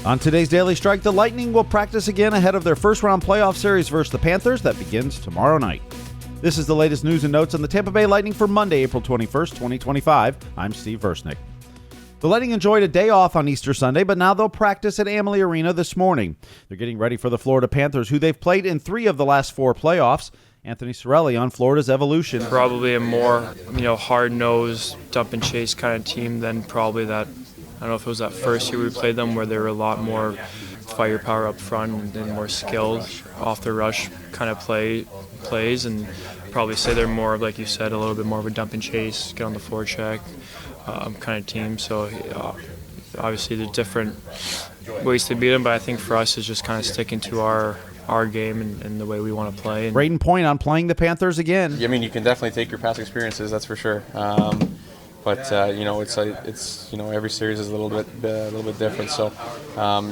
On today's Daily Strike, the Lightning will practice again ahead of their first-round playoff series versus the Panthers that begins tomorrow night. This is the latest news and notes on the Tampa Bay Lightning for Monday, April 21st, 2025. I'm Steve Versnick. The Lightning enjoyed a day off on Easter Sunday, but now they'll practice at Amalie Arena this morning. They're getting ready for the Florida Panthers, who they've played in 3 of the last 4 playoffs. Anthony Cirelli on Florida's evolution. Probably a more, hard-nosed, dump-and-chase kind of team than probably that. I don't know if it was that first year we played them where they were a lot more firepower up front and more skilled off the rush kind of plays, and probably say they're more, like you said, a little bit more of a dump-and-chase, get on the forecheck kind of team. So obviously there's different ways to beat them, but I think for us it's just kind of sticking to our game and the way we want to play. Braden Point on playing the Panthers again. I mean, you can definitely take your past experiences, that's for sure. But it's every series is a little bit different. So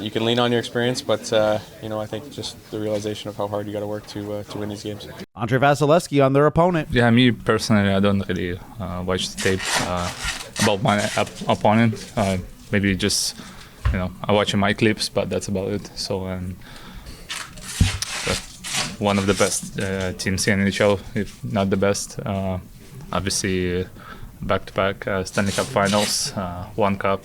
you can lean on your experience, but I think just the realization of how hard you got to work to win these games. Andrei Vasilevskiy on their opponent. Yeah, me personally, I don't really watch the tape about my opponent. Maybe just I watch my clips, but that's about it. So one of the best teams in NHL, if not the best. Obviously, back-to-back Stanley Cup Finals, 1 cup,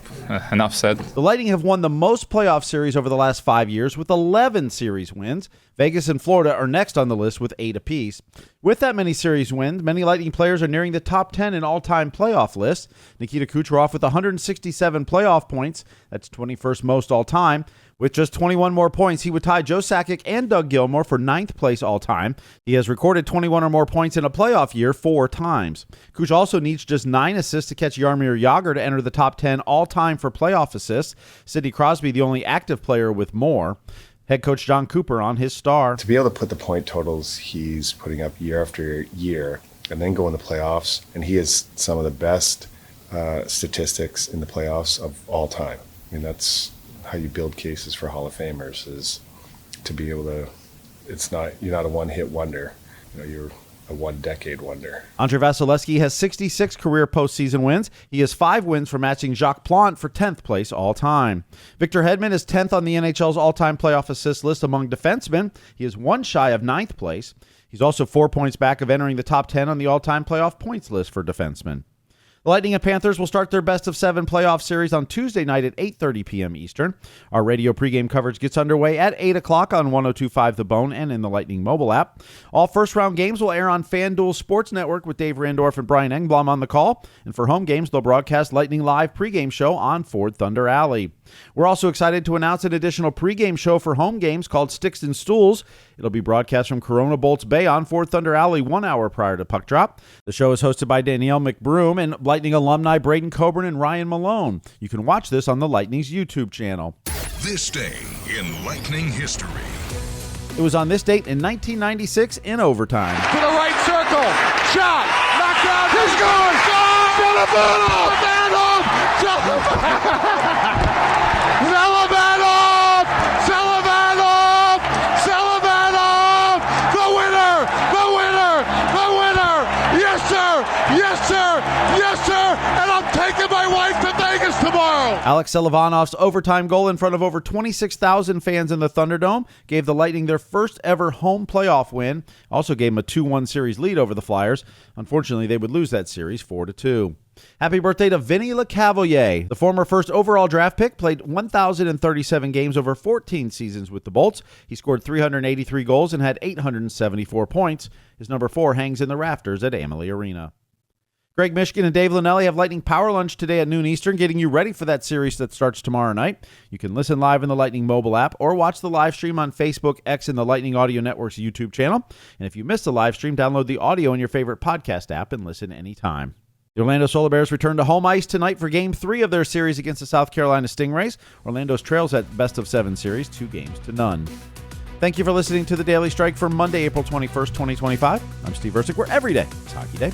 enough said. The Lightning have won the most playoff series over the last 5 years with 11 series wins. Vegas and Florida are next on the list with 8 apiece. With that many series wins, many Lightning players are nearing the top 10 in all-time playoff lists. Nikita Kucherov with 167 playoff points. That's 21st most all-time. With just 21 more points, he would tie Joe Sakic and Doug Gilmour for 9th place all-time. He has recorded 21 or more points in a playoff year 4 times. Kuch also needs just 9 assists to catch Jaromir Jagr to enter the top 10 all-time for playoff assists. Sidney Crosby, the only active player with more. Head coach John Cooper on his star. To be able to put the point totals he's putting up year after year and then go in the playoffs, and he has some of the best statistics in the playoffs of all time. I mean, that's how you build cases for Hall of Famers, is to be able to, you're not a one-hit wonder, you're a one-decade wonder. Andrei Vasilevskiy has 66 career postseason wins. He has 5 wins for matching Jacques Plante for 10th place all-time. Victor Hedman is 10th on the NHL's all-time playoff assist list among defensemen. He is 1 shy of 9th place. He's also 4 points back of entering the top 10 on the all-time playoff points list for defensemen. The Lightning and Panthers will start their best-of-7 playoff series on Tuesday night at 8:30 p.m. Eastern. Our radio pregame coverage gets underway at 8 o'clock on 102.5 The Bone and in the Lightning mobile app. All first-round games will air on FanDuel Sports Network with Dave Randorf and Brian Engblom on the call. And for home games, they'll broadcast Lightning Live pregame show on Ford Thunder Alley. We're also excited to announce an additional pregame show for home games called Sticks and Stools. It'll be broadcast from Corona Bolts Bay on Ford Thunder Alley 1 hour prior to puck drop. The show is hosted by Danielle McBroom and Lightning alumni Braden Coburn and Ryan Malone. You can watch this on the Lightning's YouTube channel. This day in Lightning history. It was on this date in 1996 in overtime. To the right circle. Shot. Knocked out. He's going. Selavanov. Selavanov. The winner. Yes, sir. Yes, sir. And I'm taking my wife to Vegas tomorrow. Alex Selavanov's overtime goal in front of over 26,000 fans in the Thunderdome gave the Lightning their first ever home playoff win. Also gave them a 2-1 series lead over the Flyers. Unfortunately, they would lose that series 4-2. Happy birthday to Vinny Lecavalier. The former first overall draft pick played 1,037 games over 14 seasons with the Bolts. He scored 383 goals and had 874 points. His number 4 hangs in the rafters at Amalie Arena. Greg Mishkin and Dave Linnelli have Lightning Power Lunch today at noon Eastern, getting you ready for that series that starts tomorrow night. You can listen live in the Lightning mobile app or watch the live stream on Facebook, X, and the Lightning Audio Network's YouTube channel. And if you missed the live stream, download the audio in your favorite podcast app and listen anytime. The Orlando Solar Bears return to home ice tonight for Game 3 of their series against the South Carolina Stingrays. Orlando's trails at best-of-7 series, 2-0. Thank you for listening to the Daily Strike for Monday, April 21st, 2025. I'm Steve Versnick, where every day is Hockey Day.